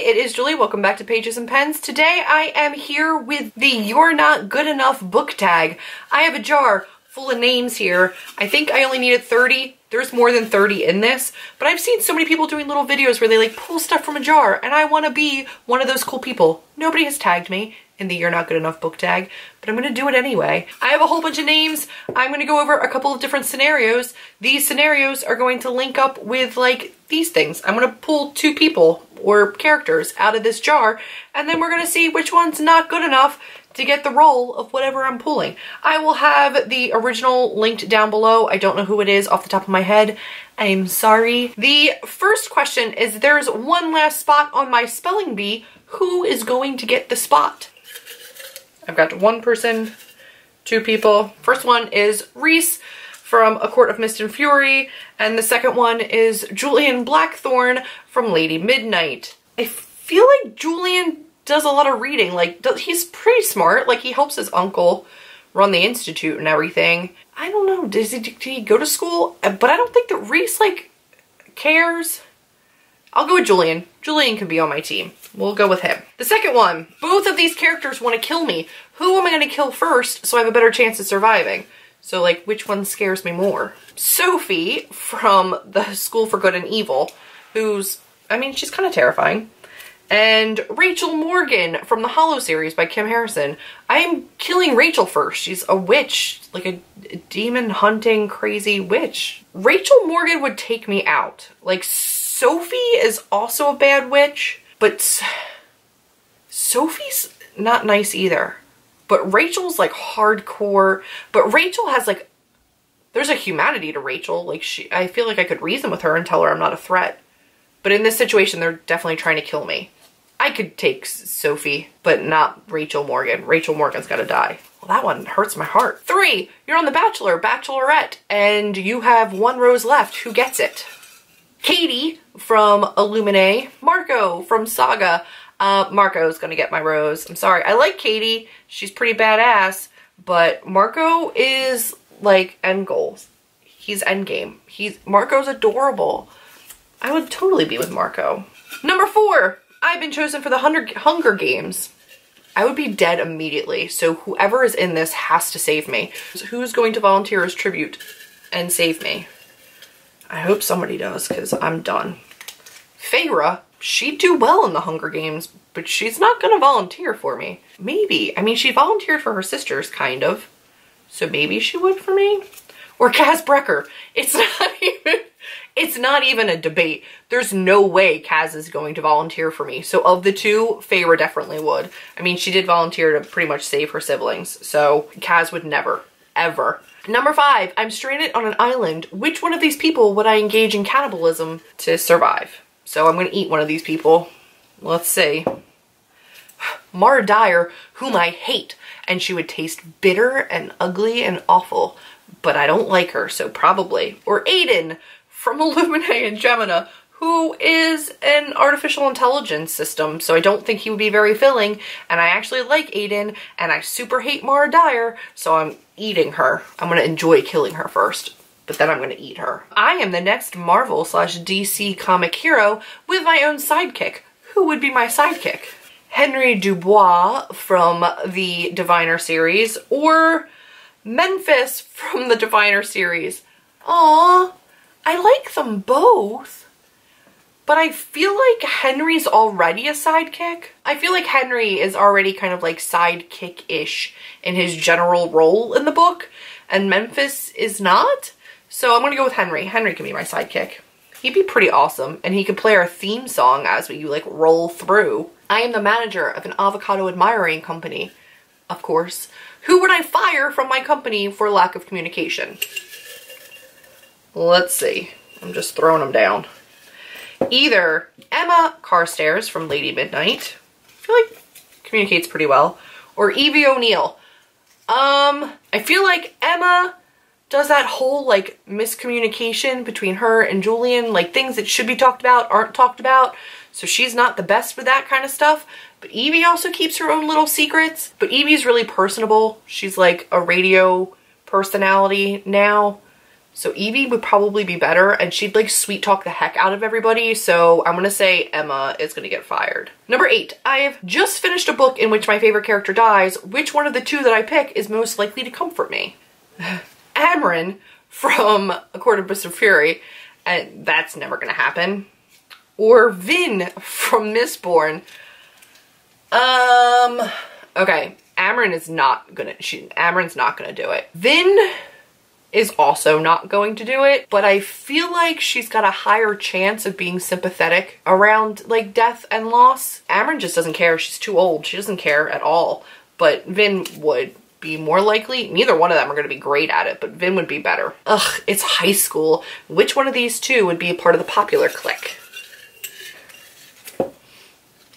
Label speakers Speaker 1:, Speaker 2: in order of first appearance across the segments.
Speaker 1: it is Julie. Welcome back to Pages and Pens. Today I am here with the You're Not Good Enough book tag. I have a jar full of names here. I think I only needed 30. There's more than 30 in this, but I've seen so many people doing little videos where they like pull stuff from a jar, and I want to be one of those cool people. Nobody has tagged me in the You're Not Good Enough book tag, but I'm going to do it anyway. I have a whole bunch of names. I'm going to go over a couple of different scenarios. These scenarios are going to link up with like these things. I'm going to pull two people or characters out of this jar, and then we're going to see which one's not good enough to get the role of whatever I'm pulling. I will have the original linked down below. I don't know who it is off the top of my head. I'm sorry. The first question is, there's one last spot on my spelling bee. Who is going to get the spot? I've got one person, two people. First one is Reese from A Court of Mist and Fury, and the second one is Julian Blackthorne from Lady Midnight. I feel like Julian does a lot of reading. Like, he's pretty smart. Like, he helps his uncle run the institute and everything. I don't know. Did he go to school? But I don't think that Reese, like, cares. I'll go with Julian. Julian can be on my team. We'll go with him. The second one. Both of these characters want to kill me. Who am I going to kill first so I have a better chance of surviving? So, like, which one scares me more? Sophie from the School for Good and Evil, who's, I mean, she's kind of terrifying. And Rachel Morgan from the Hollow series by Kim Harrison. I am killing Rachel first. She's a witch, like a demon hunting crazy witch. Rachel Morgan would take me out. Like, Sophie is also a bad witch, but Sophie's not nice either. But Rachel's like hardcore, but Rachel has like, there's a humanity to Rachel. Like, I feel like I could reason with her and tell her I'm not a threat. But in this situation, they're definitely trying to kill me. I could take Sophie, but not Rachel Morgan. Rachel Morgan's gotta die. Well, that one hurts my heart. 3, you're on The Bachelor, Bachelorette, and you have one rose left. Who gets it? Katie from Illuminae, Marco from Saga. Marco's gonna get my rose. I'm sorry. I like Katie. She's pretty badass, but Marco is like end goals. He's endgame. Marco's adorable. I would totally be with Marco. Number 4, I've been chosen for the Hunger Games. I would be dead immediately, so whoever is in this has to save me. So who's going to volunteer as tribute and save me? I hope somebody does, because I'm done. Feyre, she'd do well in the Hunger Games, but she's not going to volunteer for me. Maybe. I mean, she volunteered for her sisters, kind of. So maybe she would for me? Or Kaz Brecker. It's not even a debate. There's no way Kaz is going to volunteer for me. So of the two, Feyre definitely would. I mean, she did volunteer to pretty much save her siblings. So Kaz would never, ever. Number 5, I'm stranded on an island. Which one of these people would I engage in cannibalism to survive? So I'm going to eat one of these people. Let's see. Mara Dyer, whom I hate, and she would taste bitter and ugly and awful, but I don't like her, so probably. Or Aiden from Illuminae and Gemina, who is an artificial intelligence system, so I don't think he would be very filling, and I actually like Aiden, and I super hate Mara Dyer, so I'm eating her. I'm going to enjoy killing her first, but then I'm going to eat her. I am the next Marvel/DC comic hero with my own sidekick. Who would be my sidekick? Henry Dubois from the Diviner series, or Memphis from the Diviner series. Aww, I like them both, but I feel like Henry's already a sidekick. I feel like Henry is already kind of like sidekick-ish in his general role in the book, and Memphis is not. So I'm gonna go with Henry. Henry can be my sidekick. He'd be pretty awesome, and he could play our theme song as we like roll through. I am the manager of an avocado admiring company, of course. Who would I fire from my company for lack of communication? Let's see. I'm just throwing them down. Either Emma Carstairs from Lady Midnight. I feel like communicates pretty well. Or Evie O'Neill. I feel like Emma does that whole like miscommunication between her and Julian, like things that should be talked about aren't talked about. So she's not the best with that kind of stuff. But Evie also keeps her own little secrets. But Evie's really personable. She's like a radio personality now. So Evie would probably be better, and she'd like sweet talk the heck out of everybody. So I'm gonna say Emma is gonna get fired. Number 8, I have just finished a book in which my favorite character dies. Which one of the 2 that I pick is most likely to comfort me? Amren from A Court of Mist and Fury, and that's never gonna happen. Or Vin from Mistborn. Okay, Amren's not gonna do it. Vin is also not going to do it, but I feel like she's got a higher chance of being sympathetic around like death and loss. Amren just doesn't care. She's too old. She doesn't care at all. But Vin would be more likely. Neither one of them are going to be great at it, but Vin would be better. Ugh, it's high school. Which one of these 2 would be a part of the popular clique?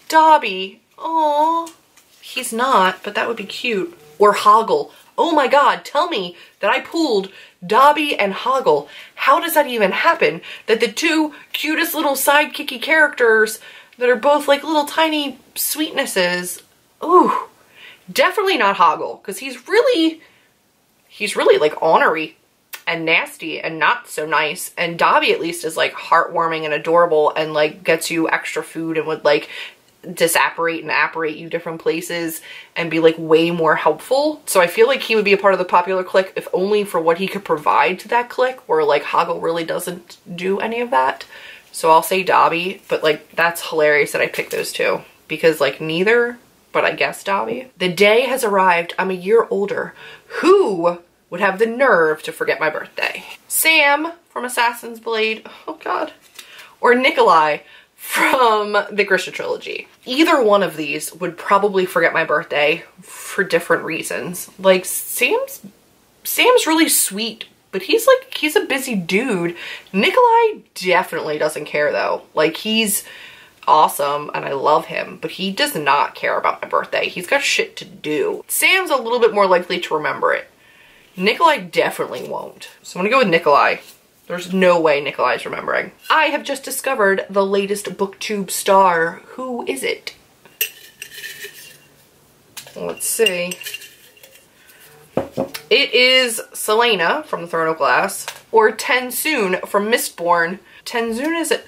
Speaker 1: Dobby. Aww. He's not, but that would be cute. Or Hoggle. Oh my god, tell me that I pulled Dobby and Hoggle. How does that even happen? That the 2 cutest little sidekicky characters that are both like little tiny sweetnesses. Ooh, definitely not Hoggle, because he's really like ornery and nasty and not so nice. And Dobby at least is like heartwarming and adorable and like gets you extra food and would like disapparate and apparate you different places and be like way more helpful. So I feel like he would be a part of the popular clique if only for what he could provide to that clique, where like Hoggle really doesn't do any of that. So I'll say Dobby, but like that's hilarious that I picked those 2 because like neither, but I guess Dobby. The day has arrived. I'm a year older. Who would have the nerve to forget my birthday? Sam from Assassin's Blade. Oh god. Or Nikolai from the Grisha trilogy. Either one of these would probably forget my birthday for different reasons. Like Sam's really sweet, but he's a busy dude. Nikolai definitely doesn't care though. Like he's awesome and I love him, but he does not care about my birthday. He's got shit to do. Sam's a little bit more likely to remember it. Nikolai definitely won't. So I'm gonna go with Nikolai. There's no way Nikolai's remembering. I have just discovered the latest BookTube star. Who is it? Let's see. It is Selena from The Throne of Glass, or Tensoon from Mistborn. Tensoon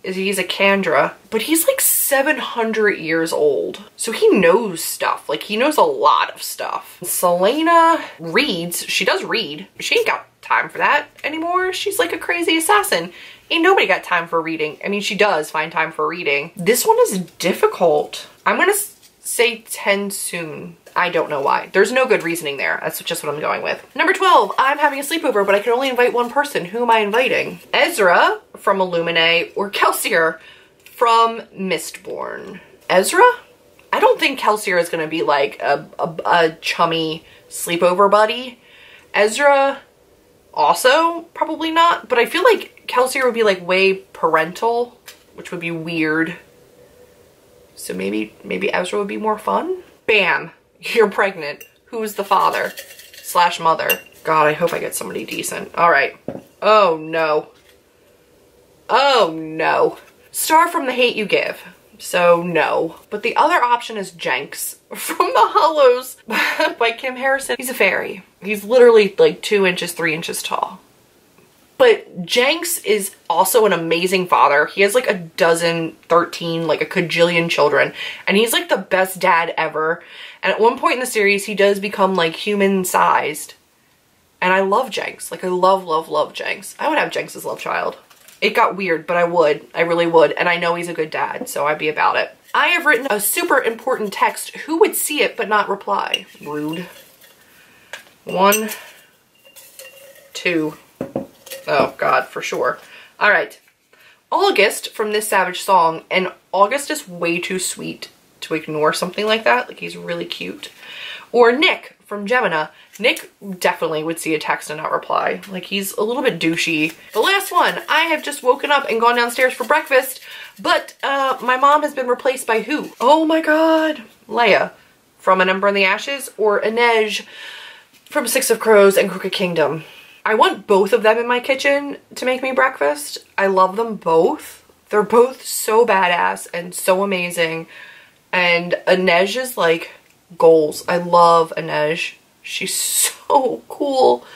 Speaker 1: he's a Kandra, but he's like 700 years old. So he knows stuff. Like he knows a lot of stuff. Selena reads. She does read. She ain't got time for that anymore. She's like a crazy assassin. Ain't nobody got time for reading. I mean, she does find time for reading. This one is difficult. I'm gonna say Tensoon. I don't know why. There's no good reasoning there. That's just what I'm going with. Number 12, I'm having a sleepover, but I can only invite one person. Who am I inviting? Ezra from Illuminae or Kelsier from Mistborn. Ezra? I don't think Kelsier is gonna be like a chummy sleepover buddy. Ezra, also probably not, but I feel like Kelsier would be like way parental, which would be weird. So maybe Ezra would be more fun. Bam. You're pregnant. Who's the father / mother? God, I hope I get somebody decent. All right. Oh no. Oh no. Star from The Hate You Give. So no. But the other option is Jenks from The Hollows by Kim Harrison. He's a fairy. He's literally like 2 inches, 3 inches tall. But Jenks is also an amazing father. He has like 13, like a cajillion children. And he's like the best dad ever. And at one point in the series, he does become like human-sized. And I love Jenks. Like I love, love, love Jenks. I would have Jenks as love child. It got weird, but I would. I really would. And I know he's a good dad, so I'd be about it. I have written a super important text. Who would see it but not reply? Rude. 1, 2. Oh God, for sure. All right. August from This Savage Song. And August is way too sweet to ignore something like that. Like he's really cute. Or Nick from Gemina. Nick definitely would see a text and not reply. Like he's a little bit douchey. The last one. I have just woken up and gone downstairs for breakfast. But my mom has been replaced by who? Oh my God. Leia from An Ember in the Ashes. Or Inej from Six of Crows and Crooked Kingdom. I want both of them in my kitchen to make me breakfast. I love them both. They're both so badass and so amazing. And Inej is like goals. I love Inej. She's so cool.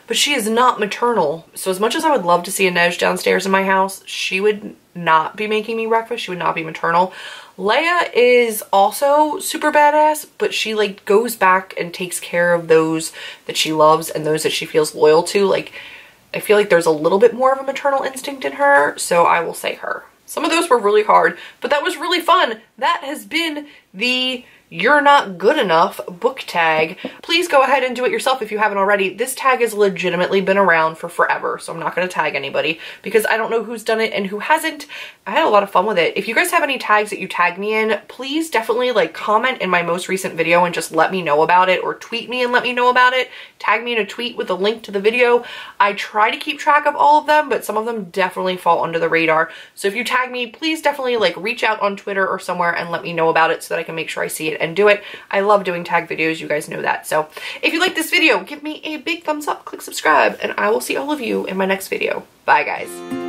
Speaker 1: but she is not maternal. So as much as I would love to see Inej downstairs in my house, she would not be making me breakfast. She would not be maternal. Leia is also super badass, but she like goes back and takes care of those that she loves and those that she feels loyal to. Like, I feel like there's a little bit more of a maternal instinct in her, so I will say her. Some of those were really hard, but that was really fun. That has been the You're Not Good Enough book tag. Please go ahead and do it yourself if you haven't already. This tag has legitimately been around for forever, so I'm not going to tag anybody because I don't know who's done it and who hasn't. I had a lot of fun with it. If you guys have any tags that you tag me in, please definitely like comment in my most recent video and just let me know about it, or tweet me and let me know about it. Tag me in a tweet with a link to the video. I try to keep track of all of them, but some of them definitely fall under the radar. So if you tag me, please definitely like reach out on Twitter or somewhere and let me know about it so that I can make sure I see it and do it. I love doing tag videos, you guys know that. So if you like this video, give me a big thumbs up, click subscribe, and I will see all of you in my next video. Bye guys.